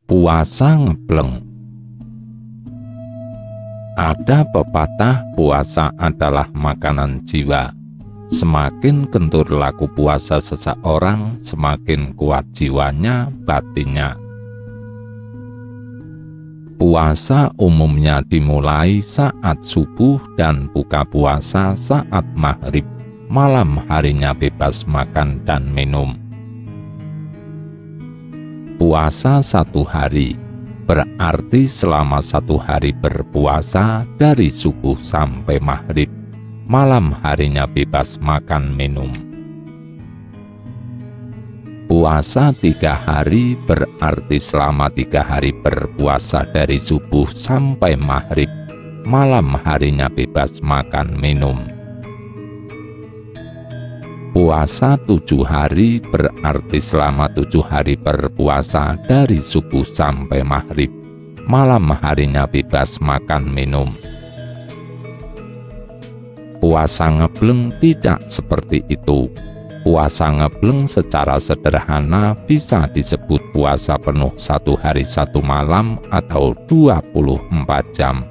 Puasa ngebleng. Ada pepatah puasa adalah makanan jiwa. Semakin kentur laku puasa seseorang, semakin kuat jiwanya, batinnya. Puasa umumnya dimulai saat subuh dan buka puasa saat maghrib. Malam harinya bebas makan dan minum. Puasa 1 hari berarti selama 1 hari berpuasa dari subuh sampai maghrib. Malam harinya bebas makan minum. Puasa 3 hari berarti selama 3 hari berpuasa dari subuh sampai maghrib. Malam harinya bebas makan minum. Puasa 7 hari berarti selama 7 hari berpuasa dari subuh sampai maghrib. Malam harinya bebas makan minum. Puasa ngebleng tidak seperti itu. Puasa ngebleng secara sederhana bisa disebut puasa penuh 1 hari 1 malam atau 24 jam.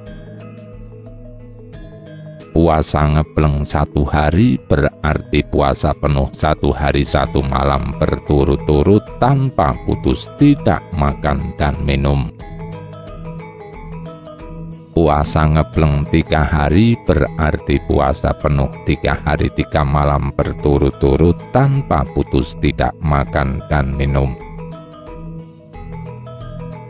Puasa ngebleng 1 hari berarti puasa penuh 1 hari 1 malam berturut-turut tanpa putus, tidak makan dan minum. Puasa ngebleng 3 hari berarti puasa penuh 3 hari 3 malam berturut-turut tanpa putus, tidak makan dan minum.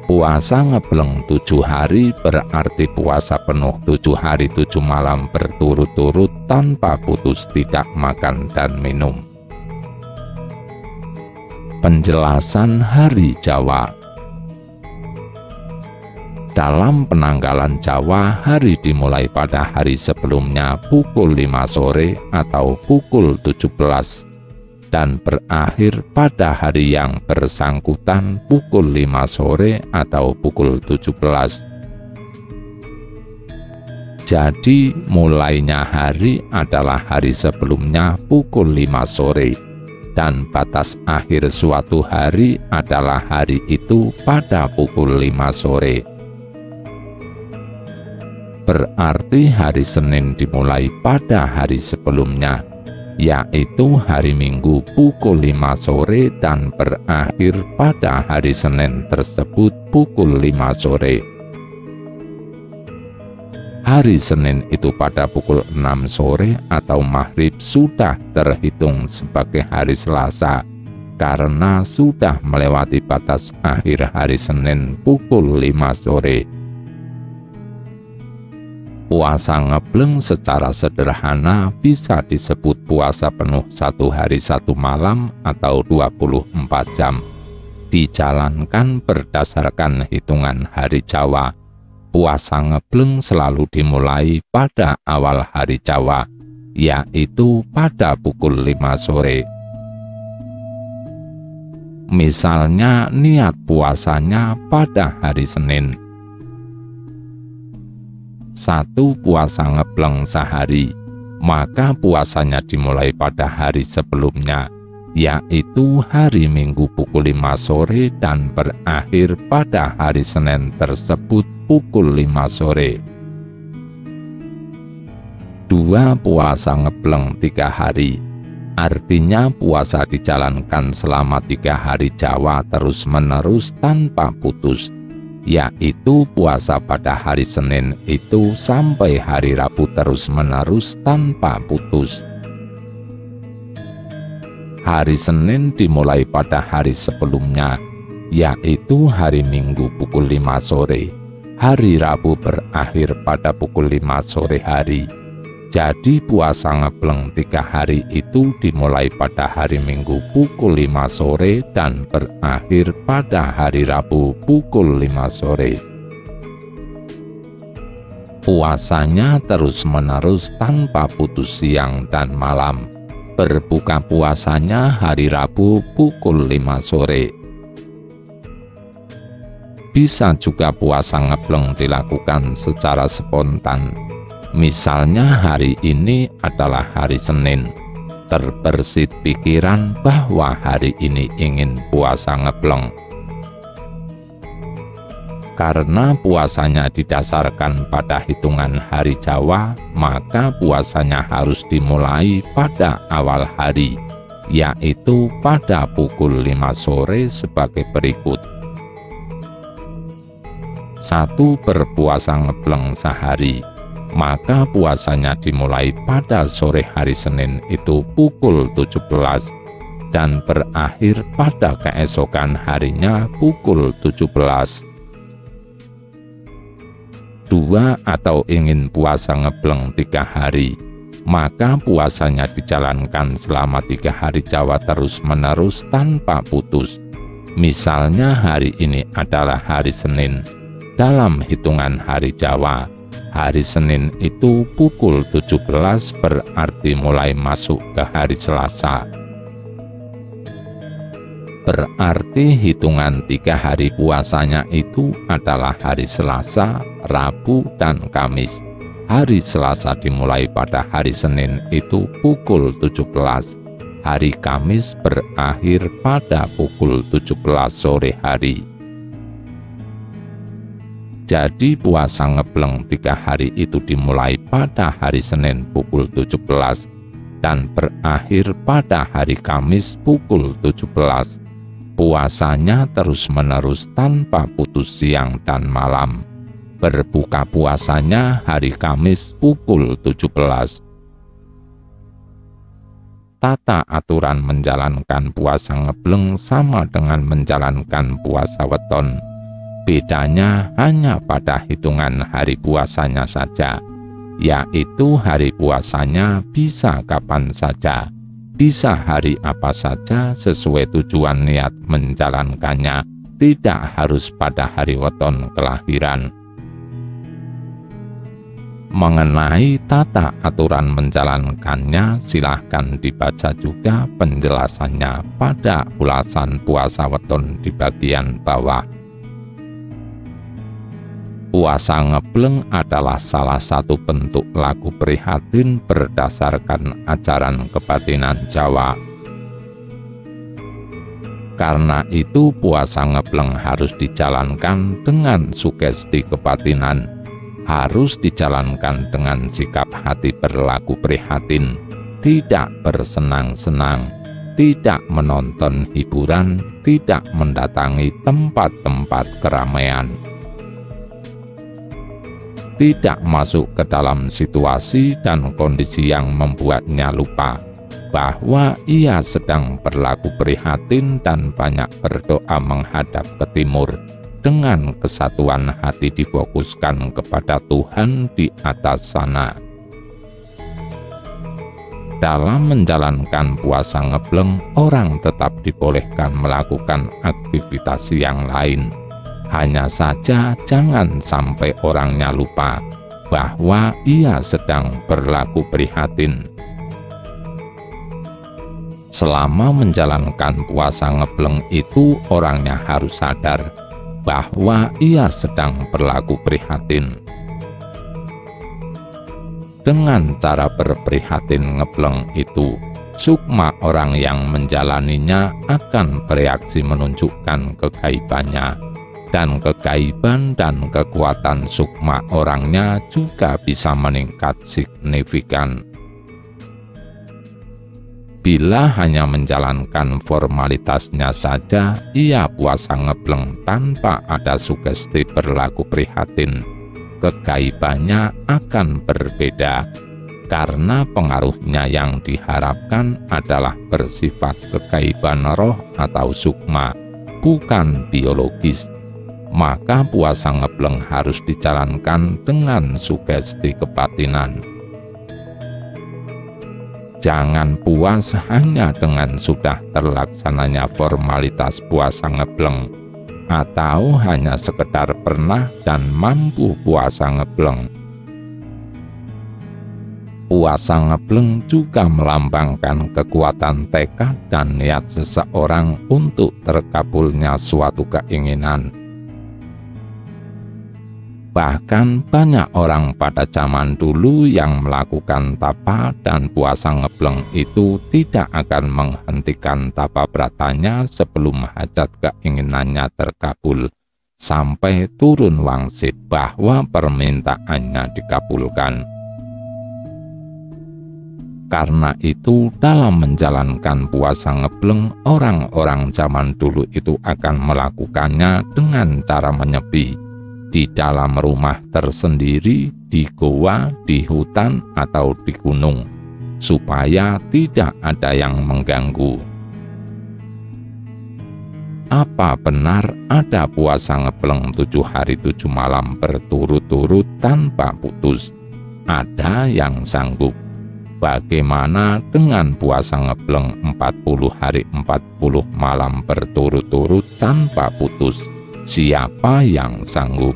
Puasa ngebleng 7 hari berarti puasa penuh 7 hari 7 malam berturut-turut tanpa putus, tidak makan dan minum. Penjelasan Hari Jawa. Dalam penanggalan Jawa, hari dimulai pada hari sebelumnya pukul 5 sore atau pukul 17 dan berakhir pada hari yang bersangkutan pukul 5 sore atau pukul 17. Jadi mulainya hari adalah hari sebelumnya pukul 5 sore dan batas akhir suatu hari adalah hari itu pada pukul 5 sore. Berarti hari Senin dimulai pada hari sebelumnya, yaitu hari Minggu pukul 5 sore dan berakhir pada hari Senin tersebut pukul 5 sore. Hari Senin itu pada pukul 6 sore atau maghrib sudah terhitung sebagai hari Selasa, karena sudah melewati batas akhir hari Senin pukul 5 sore. Puasa ngebleng secara sederhana bisa disebut puasa penuh 1 hari 1 malam atau 24 jam. Dijalankan berdasarkan hitungan hari Jawa. Puasa ngebleng selalu dimulai pada awal hari Jawa, yaitu pada pukul 5 sore. Misalnya niat puasanya pada hari Senin. 1 puasa ngebleng sehari, maka puasanya dimulai pada hari sebelumnya, yaitu hari Minggu pukul 5 sore dan berakhir pada hari Senin tersebut pukul 5 sore. 2 puasa ngebleng 3 hari, artinya puasa dijalankan selama 3 hari Jawa terus-menerus tanpa putus, yaitu puasa pada hari Senin itu sampai hari Rabu terus-menerus tanpa putus. Hari Senin dimulai pada hari sebelumnya, yaitu hari Minggu pukul 5 sore. Hari Rabu berakhir pada pukul 5 sore hari. Jadi puasa ngebleng 3 hari itu dimulai pada hari Minggu pukul 5 sore dan berakhir pada hari Rabu pukul 5 sore. Puasanya terus-menerus tanpa putus siang dan malam. Berbuka puasanya hari Rabu pukul 5 sore. Bisa juga puasa ngebleng dilakukan secara spontan. Misalnya hari ini adalah hari Senin, terbersit pikiran bahwa hari ini ingin puasa ngebleng. Karena puasanya didasarkan pada hitungan hari Jawa, maka puasanya harus dimulai pada awal hari, yaitu pada pukul 5 sore sebagai berikut. 1. Berpuasa ngebleng sehari, maka puasanya dimulai pada sore hari Senin itu pukul 17 dan berakhir pada keesokan harinya pukul 17. 2. Atau ingin puasa ngebleng 3 hari, maka puasanya dijalankan selama 3 hari Jawa terus-menerus tanpa putus. Misalnya hari ini adalah hari Senin. Dalam hitungan hari Jawa, hari Senin itu pukul 17 berarti mulai masuk ke hari Selasa. Berarti hitungan 3 hari puasanya itu adalah hari Selasa, Rabu, dan Kamis. Hari Selasa dimulai pada hari Senin itu pukul 17. Hari Kamis berakhir pada pukul 17 sore hari. Jadi puasa ngebleng 3 hari itu dimulai pada hari Senin pukul 17 dan berakhir pada hari Kamis pukul 17. Puasanya terus-menerus tanpa putus siang dan malam. Berbuka puasanya hari Kamis pukul 17. Tata aturan menjalankan puasa ngebleng sama dengan menjalankan puasa weton. Bedanya hanya pada hitungan hari puasanya saja, yaitu hari puasanya bisa kapan saja, bisa hari apa saja sesuai tujuan niat menjalankannya, tidak harus pada hari weton kelahiran. Mengenai tata aturan menjalankannya, silahkan dibaca juga penjelasannya pada ulasan puasa weton di bagian bawah. Puasa ngebleng adalah salah satu bentuk laku prihatin berdasarkan ajaran kebatinan Jawa. Karena itu puasa ngebleng harus dijalankan dengan sugesti kebatinan, harus dijalankan dengan sikap hati berlaku prihatin, tidak bersenang-senang, tidak menonton hiburan, tidak mendatangi tempat-tempat keramaian, tidak masuk ke dalam situasi dan kondisi yang membuatnya lupa bahwa ia sedang berlaku prihatin dan banyak berdoa menghadap ke timur, dengan kesatuan hati difokuskan kepada Tuhan di atas sana. Dalam menjalankan puasa ngebleng, orang tetap dibolehkan melakukan aktivitas yang lain. Hanya saja jangan sampai orangnya lupa bahwa ia sedang berlaku prihatin. Selama menjalankan puasa ngebleng itu, orangnya harus sadar bahwa ia sedang berlaku prihatin. Dengan cara berprihatin ngebleng itu, sukma orang yang menjalaninya akan bereaksi menunjukkan kegaibannya, dan kegaiban dan kekuatan sukma orangnya juga bisa meningkat signifikan. Bila hanya menjalankan formalitasnya saja, ia puasa ngebleng tanpa ada sugesti berlaku prihatin, kegaibannya akan berbeda, karena pengaruhnya yang diharapkan adalah bersifat kegaiban roh atau sukma, bukan biologis. Maka puasa ngebleng harus dijalankan dengan sugesti kebatinan. Jangan puas hanya dengan sudah terlaksananya formalitas puasa ngebleng, atau hanya sekedar pernah dan mampu puasa ngebleng. Puasa ngebleng juga melambangkan kekuatan tekad dan niat seseorang untuk terkabulnya suatu keinginan. Bahkan banyak orang pada zaman dulu yang melakukan tapa dan puasa ngebleng itu tidak akan menghentikan tapa bratanya sebelum hajat keinginannya terkabul, sampai turun wangsit bahwa permintaannya dikabulkan. Karena itu, dalam menjalankan puasa ngebleng, orang-orang zaman dulu itu akan melakukannya dengan cara menyepi di dalam rumah tersendiri, di goa, di hutan, atau di gunung, supaya tidak ada yang mengganggu. Apa benar ada puasa ngebleng 7 hari 7 malam berturut-turut tanpa putus? Ada yang sanggup. Bagaimana dengan puasa ngebleng 40 hari 40 malam berturut-turut tanpa putus? Siapa yang sanggup?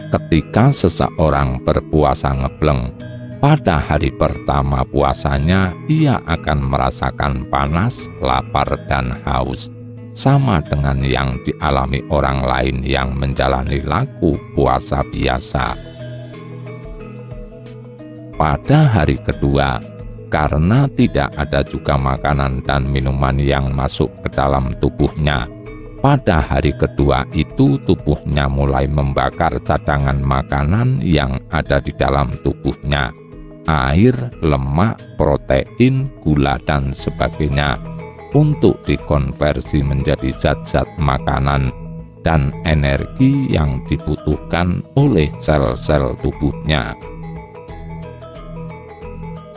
Ketika seseorang berpuasa ngebleng, pada hari pertama puasanya ia akan merasakan panas, lapar, dan haus, sama dengan yang dialami orang lain yang menjalani laku puasa biasa. Pada hari kedua, karena tidak ada juga makanan dan minuman yang masuk ke dalam tubuhnya, pada hari kedua itu tubuhnya mulai membakar cadangan makanan yang ada di dalam tubuhnya, air, lemak, protein, gula, dan sebagainya, untuk dikonversi menjadi zat-zat makanan dan energi yang dibutuhkan oleh sel-sel tubuhnya.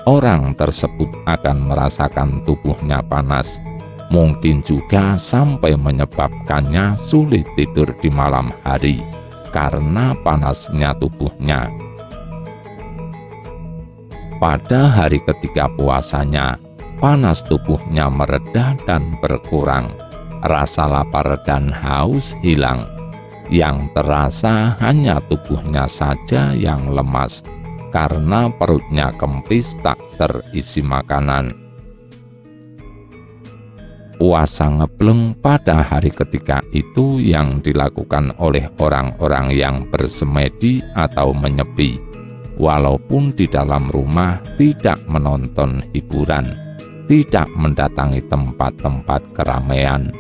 Orang tersebut akan merasakan tubuhnya panas, mungkin juga sampai menyebabkannya sulit tidur di malam hari karena panasnya tubuhnya. Pada hari ketiga puasanya, panas tubuhnya mereda dan berkurang, rasa lapar dan haus hilang. Yang terasa hanya tubuhnya saja yang lemas, karena perutnya kempis tak terisi makanan. Puasa ngebleng pada hari ketiga itu yang dilakukan oleh orang-orang yang bersemedi atau menyepi, walaupun di dalam rumah, tidak menonton hiburan, tidak mendatangi tempat-tempat keramaian,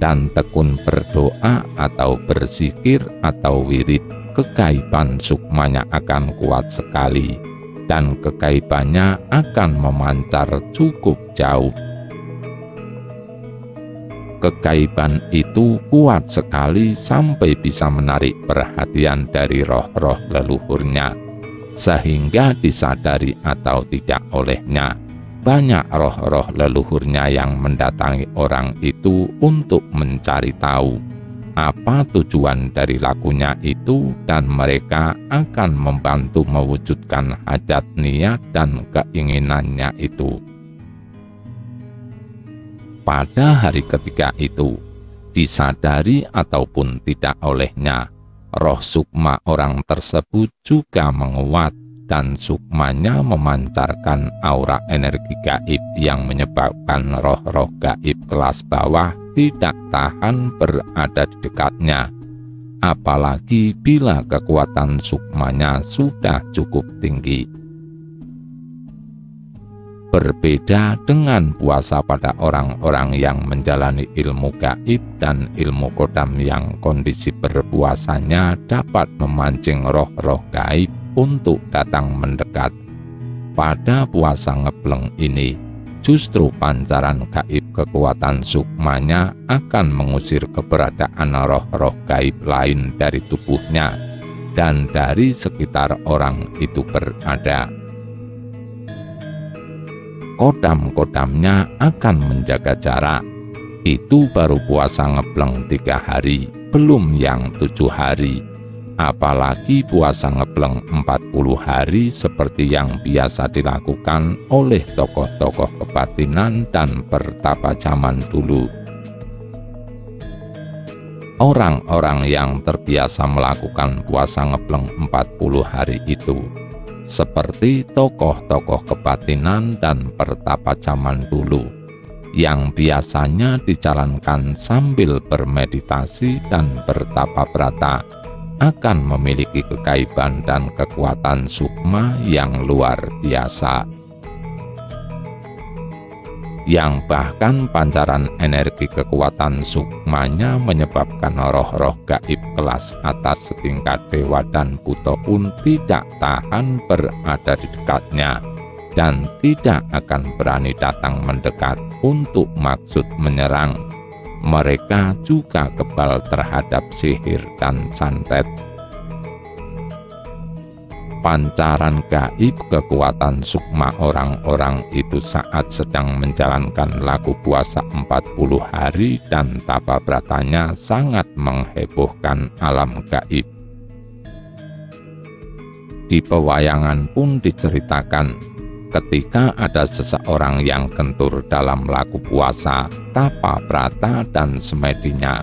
dan tekun berdoa atau berzikir atau wirid. Kegaiban sukmanya akan kuat sekali, dan kegaibannya akan memancar cukup jauh. Kegaiban itu kuat sekali sampai bisa menarik perhatian dari roh-roh leluhurnya, sehingga disadari atau tidak olehnya, banyak roh-roh leluhurnya yang mendatangi orang itu untuk mencari tahu apa tujuan dari lakunya itu, dan mereka akan membantu mewujudkan hajat niat dan keinginannya itu. Pada hari ketiga itu, disadari ataupun tidak olehnya, roh sukma orang tersebut juga menguat, dan sukmanya memancarkan aura energi gaib yang menyebabkan roh-roh gaib kelas bawah tidak tahan berada di dekatnya, apalagi bila kekuatan sukmanya sudah cukup tinggi. Berbeda dengan puasa pada orang-orang yang menjalani ilmu gaib dan ilmu kodam yang kondisi berpuasanya dapat memancing roh-roh gaib untuk datang mendekat. Pada puasa ngebleng ini, justru pancaran gaib kekuatan sukmanya akan mengusir keberadaan roh-roh gaib lain dari tubuhnya dan dari sekitar orang itu berada. Kodam-kodamnya akan menjaga jarak. Itu baru puasa ngebleng 3 hari, belum yang 7 hari. Apalagi puasa ngebleng 40 hari seperti yang biasa dilakukan oleh tokoh-tokoh kebatinan dan pertapa zaman dulu. Orang-orang yang terbiasa melakukan puasa ngebleng 40 hari itu, seperti tokoh-tokoh kebatinan dan pertapa zaman dulu, yang biasanya dijalankan sambil bermeditasi dan bertapa brata, akan memiliki kegaiban dan kekuatan sukma yang luar biasa. yang bahkan pancaran energi kekuatan sukmanya menyebabkan roh-roh gaib kelas atas setingkat dewa dan buta pun tidak tahan berada di dekatnya dan tidak akan berani datang mendekat untuk maksud menyerang. Mereka juga kebal terhadap sihir dan santet. Pancaran gaib kekuatan sukma orang-orang itu saat sedang menjalankan laku puasa 40 hari dan tapa bratanya sangat menghebohkan alam gaib. Di pewayangan pun diceritakan, ketika ada seseorang yang gentur dalam laku puasa, tapa brata dan semedinya,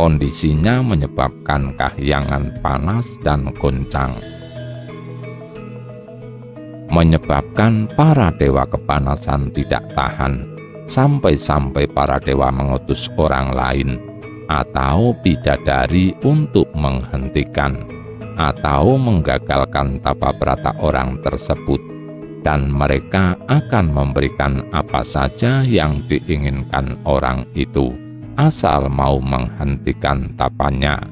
kondisinya menyebabkan kahyangan panas dan goncang, menyebabkan para dewa kepanasan tidak tahan, sampai-sampai para dewa mengutus orang lain atau bidadari untuk menghentikan atau menggagalkan tapa brata orang tersebut, dan mereka akan memberikan apa saja yang diinginkan orang itu, asal mau menghentikan tapanya.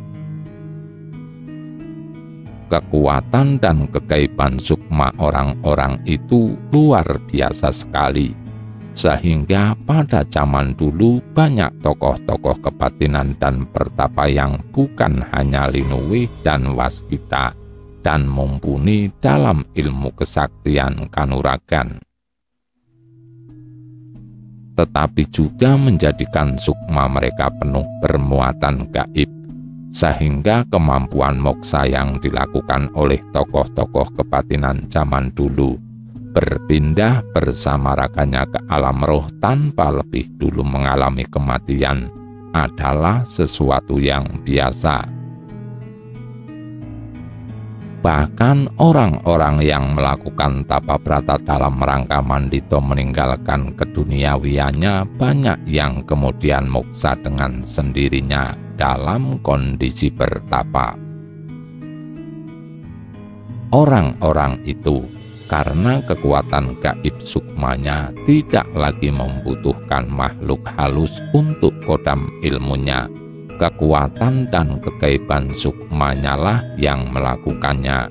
Kekuatan dan kegaiban sukma orang-orang itu luar biasa sekali, sehingga pada zaman dulu banyak tokoh-tokoh kebatinan dan pertapa yang bukan hanya linuwih dan waskita dan mumpuni dalam ilmu kesaktian kanuragan, tetapi juga menjadikan sukma mereka penuh bermuatan gaib, sehingga kemampuan moksa yang dilakukan oleh tokoh-tokoh kebatinan zaman dulu berpindah bersama raganya ke alam roh tanpa lebih dulu mengalami kematian adalah sesuatu yang biasa. Bahkan orang-orang yang melakukan tapa brata dalam rangka mandito meninggalkan keduniawiannya, banyak yang kemudian moksa dengan sendirinya dalam kondisi bertapa. Orang-orang itu karena kekuatan gaib sukmanya tidak lagi membutuhkan makhluk halus untuk kodam ilmunya. Kekuatan dan kegaiban sukmanya lah yang melakukannya.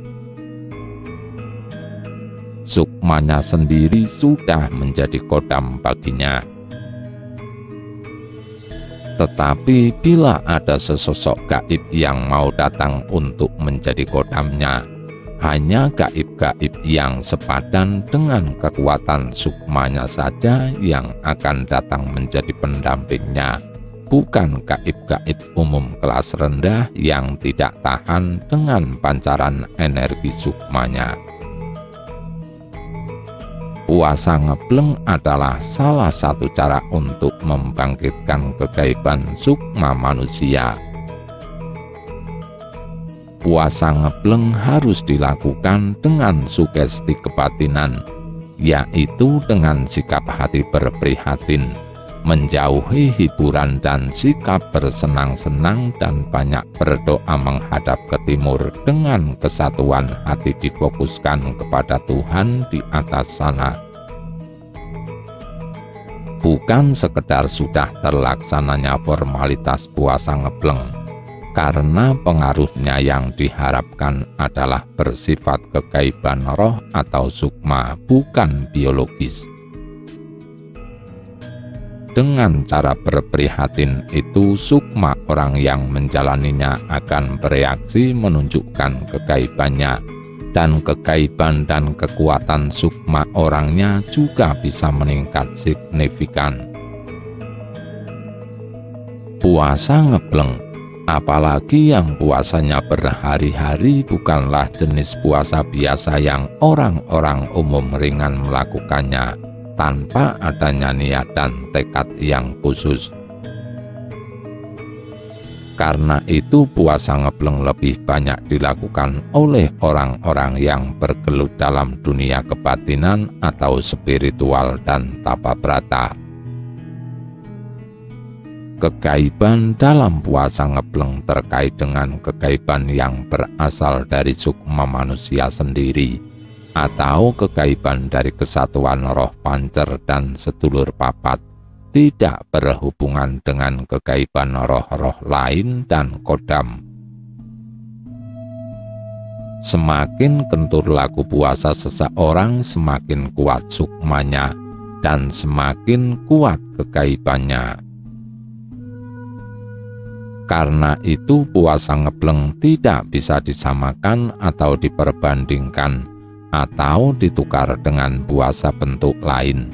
Sukmanya sendiri sudah menjadi kodam baginya. Tetapi bila ada sesosok gaib yang mau datang untuk menjadi kodamnya, hanya gaib-gaib yang sepadan dengan kekuatan sukmanya saja yang akan datang menjadi pendampingnya, bukan gaib-gaib umum kelas rendah yang tidak tahan dengan pancaran energi sukmanya. Puasa ngebleng adalah salah satu cara untuk membangkitkan kegaiban sukma manusia. Puasa ngebleng harus dilakukan dengan sugesti kebatinan, yaitu dengan sikap hati berprihatin, menjauhi hiburan dan sikap bersenang-senang, dan banyak berdoa menghadap ke timur dengan kesatuan hati difokuskan kepada Tuhan di atas sana. Bukan sekedar sudah terlaksananya formalitas puasa ngebleng, karena pengaruhnya yang diharapkan adalah bersifat kegaiban roh atau sukma, bukan biologis. Dengan cara berprihatin itu, sukma orang yang menjalaninya akan bereaksi menunjukkan kegaibannya, dan kegaiban dan kekuatan sukma orangnya juga bisa meningkat signifikan. Puasa ngebleng, apalagi yang puasanya berhari-hari, bukanlah jenis puasa biasa yang orang-orang umum ringan melakukannya tanpa adanya niat dan tekad yang khusus. Karena itu puasa ngebleng lebih banyak dilakukan oleh orang-orang yang bergelut dalam dunia kebatinan atau spiritual dan tapa brata. Kegaiban dalam puasa ngebleng terkait dengan kegaiban yang berasal dari sukma manusia sendiri, atau kegaiban dari kesatuan roh pancer dan sedulur papat tidak berhubungan dengan kegaiban roh-roh lain dan kodam. Semakin kentur laku puasa seseorang, semakin kuat sukmanya dan semakin kuat kegaibannya. Karena itu puasa ngebleng tidak bisa disamakan atau diperbandingkan atau ditukar dengan puasa bentuk lain,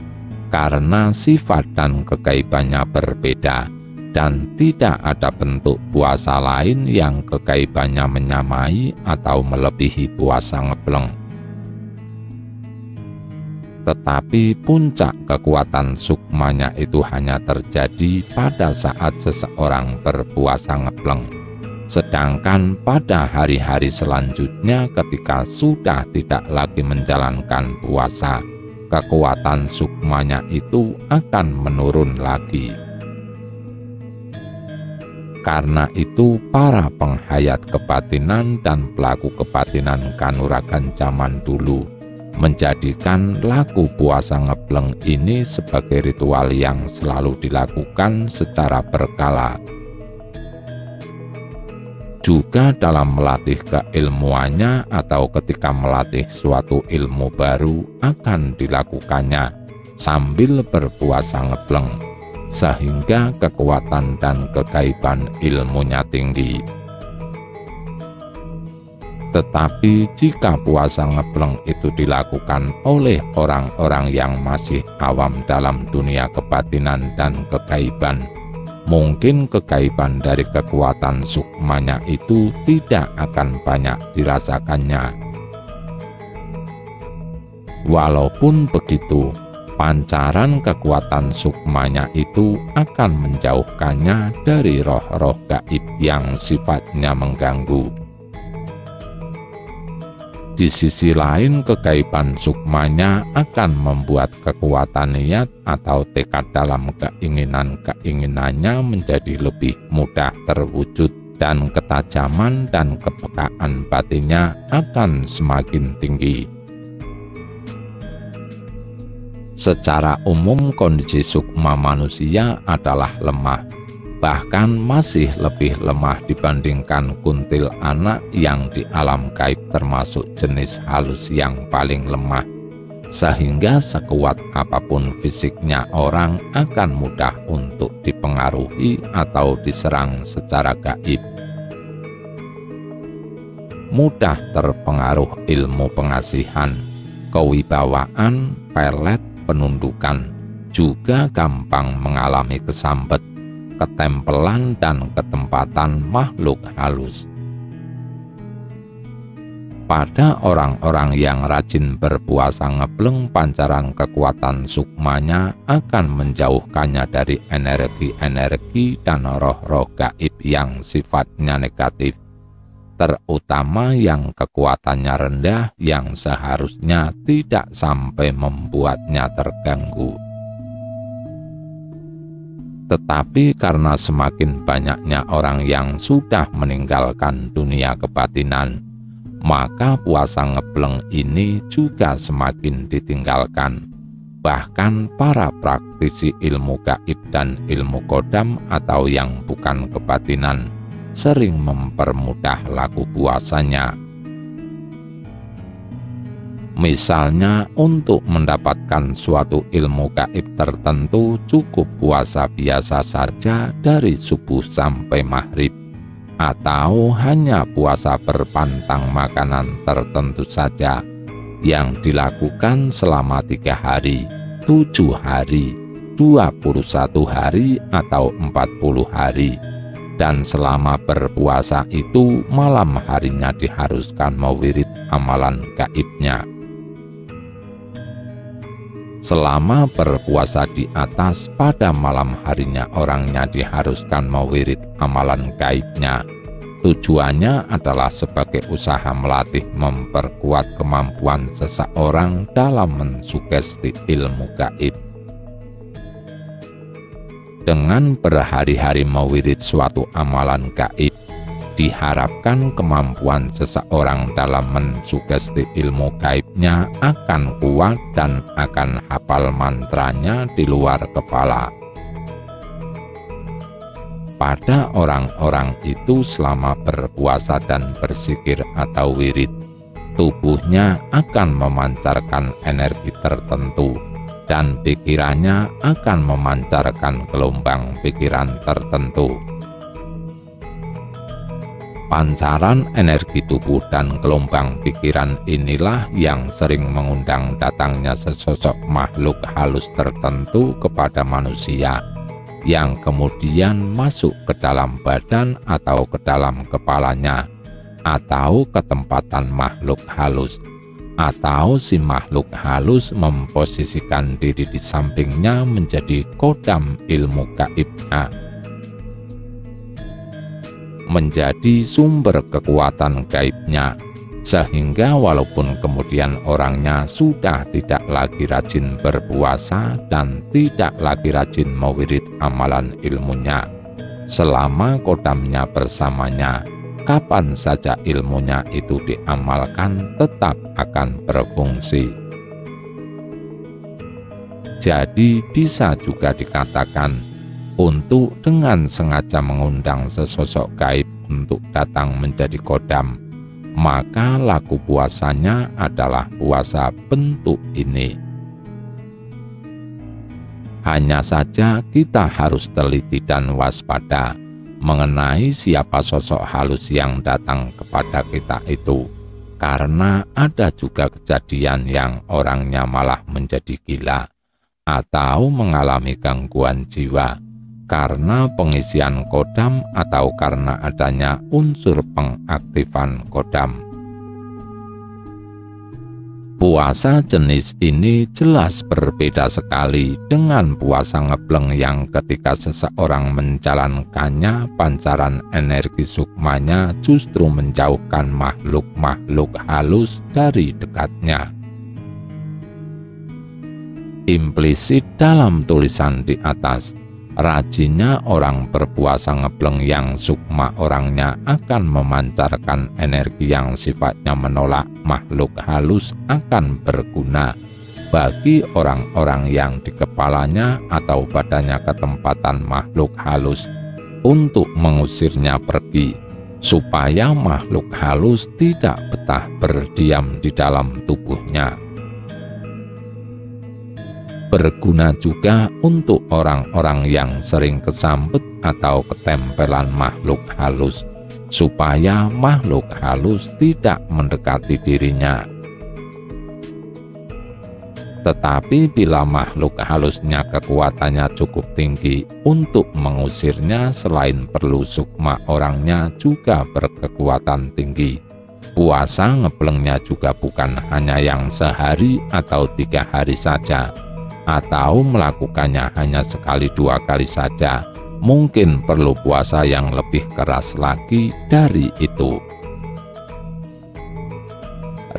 karena sifat dan kegaibannya berbeda, dan tidak ada bentuk puasa lain yang kegaibannya menyamai atau melebihi puasa ngebleng. Tetapi puncak kekuatan sukmanya itu hanya terjadi pada saat seseorang berpuasa ngebleng. Sedangkan pada hari-hari selanjutnya ketika sudah tidak lagi menjalankan puasa, kekuatan sukmanya itu akan menurun lagi. Karena itu para penghayat kebatinan dan pelaku kebatinan kanuragan zaman dulu menjadikan laku puasa ngebleng ini sebagai ritual yang selalu dilakukan secara berkala. Juga dalam melatih keilmuannya atau ketika melatih suatu ilmu baru akan dilakukannya sambil berpuasa ngebleng, sehingga kekuatan dan kegaiban ilmunya tinggi. Tetapi jika puasa ngebleng itu dilakukan oleh orang-orang yang masih awam dalam dunia kebatinan dan kegaiban, mungkin kegaiban dari kekuatan sukmanya itu tidak akan banyak dirasakannya. Walaupun begitu, pancaran kekuatan sukmanya itu akan menjauhkannya dari roh-roh gaib yang sifatnya mengganggu. Di sisi lain, kegaiban sukmanya akan membuat kekuatan niat atau tekad dalam keinginan-keinginannya menjadi lebih mudah terwujud, dan ketajaman dan kepekaan batinnya akan semakin tinggi. Secara umum, kondisi sukma manusia adalah lemah, bahkan masih lebih lemah dibandingkan kuntil anak yang di alam gaib termasuk jenis halus yang paling lemah, sehingga sekuat apapun fisiknya orang akan mudah untuk dipengaruhi atau diserang secara gaib. Mudah terpengaruh ilmu pengasihan, kewibawaan, pelet, penundukan, juga gampang mengalami kesambet, ketempelan dan ketempatan makhluk halus. Pada orang-orang yang rajin berpuasa ngebleng, pancaran kekuatan sukmanya akan menjauhkannya dari energi-energi dan roh-roh gaib yang sifatnya negatif, terutama yang kekuatannya rendah yang seharusnya tidak sampai membuatnya terganggu. Tetapi karena semakin banyaknya orang yang sudah meninggalkan dunia kebatinan, maka puasa ngebleng ini juga semakin ditinggalkan. Bahkan para praktisi ilmu gaib dan ilmu kodam atau yang bukan kebatinan sering mempermudah laku puasanya. Misalnya, untuk mendapatkan suatu ilmu gaib tertentu cukup puasa biasa saja dari subuh sampai maghrib, atau hanya puasa berpantang makanan tertentu saja yang dilakukan selama 3 hari, 7 hari, 21 hari, atau 40 hari. Dan selama berpuasa itu malam harinya diharuskan mewirid amalan gaibnya. Selama berpuasa di atas, pada malam harinya orangnya diharuskan mewirid amalan gaibnya. Tujuannya adalah sebagai usaha melatih memperkuat kemampuan seseorang dalam mensugesti ilmu gaib. Dengan berhari-hari mewirid suatu amalan gaib, Diharapkan kemampuan seseorang dalam mensugesti ilmu gaibnya akan kuat dan akan hafal mantranya di luar kepala. Pada orang-orang itu selama berpuasa dan berzikir atau wirid, tubuhnya akan memancarkan energi tertentu dan pikirannya akan memancarkan gelombang pikiran tertentu. Pancaran energi tubuh dan gelombang pikiran inilah yang sering mengundang datangnya sesosok makhluk halus tertentu kepada manusia, yang kemudian masuk ke dalam badan atau ke dalam kepalanya, atau ke tempatan makhluk halus, atau si makhluk halus memposisikan diri di sampingnya menjadi kodam ilmu gaibnya, menjadi sumber kekuatan gaibnya, sehingga walaupun kemudian orangnya sudah tidak lagi rajin berpuasa dan tidak lagi rajin mewirid amalan ilmunya, selama kodamnya bersamanya, kapan saja ilmunya itu diamalkan tetap akan berfungsi. Jadi bisa juga dikatakan, untuk dengan sengaja mengundang sesosok gaib untuk datang menjadi kodam, maka laku puasanya adalah puasa bentuk ini. Hanya saja kita harus teliti dan waspada mengenai siapa sosok halus yang datang kepada kita itu, karena ada juga kejadian yang orangnya malah menjadi gila atau mengalami gangguan jiwa karena pengisian kodam atau karena adanya unsur pengaktifan kodam. Puasa jenis ini jelas berbeda sekali dengan puasa ngebleng yang ketika seseorang menjalankannya, pancaran energi sukmanya justru menjauhkan makhluk-makhluk halus dari dekatnya. Implisit dalam tulisan di atas, rajinnya orang berpuasa ngebleng yang sukma orangnya akan memancarkan energi yang sifatnya menolak makhluk halus akan berguna bagi orang-orang yang di kepalanya atau badannya ketempatan makhluk halus untuk mengusirnya pergi, supaya makhluk halus tidak betah berdiam di dalam tubuhnya. Berguna juga untuk orang-orang yang sering kesambet atau ketempelan makhluk halus, supaya makhluk halus tidak mendekati dirinya. Tetapi bila makhluk halusnya kekuatannya cukup tinggi, untuk mengusirnya selain perlu sukma orangnya juga berkekuatan tinggi. Puasa ngeblengnya juga bukan hanya yang sehari atau 3 hari saja, atau melakukannya hanya sekali 2 kali saja, mungkin perlu puasa yang lebih keras lagi dari itu.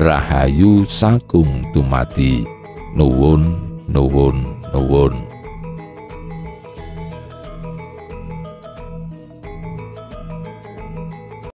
Rahayu Sagung Dumadi. Nuwun, nuwun, nuwun.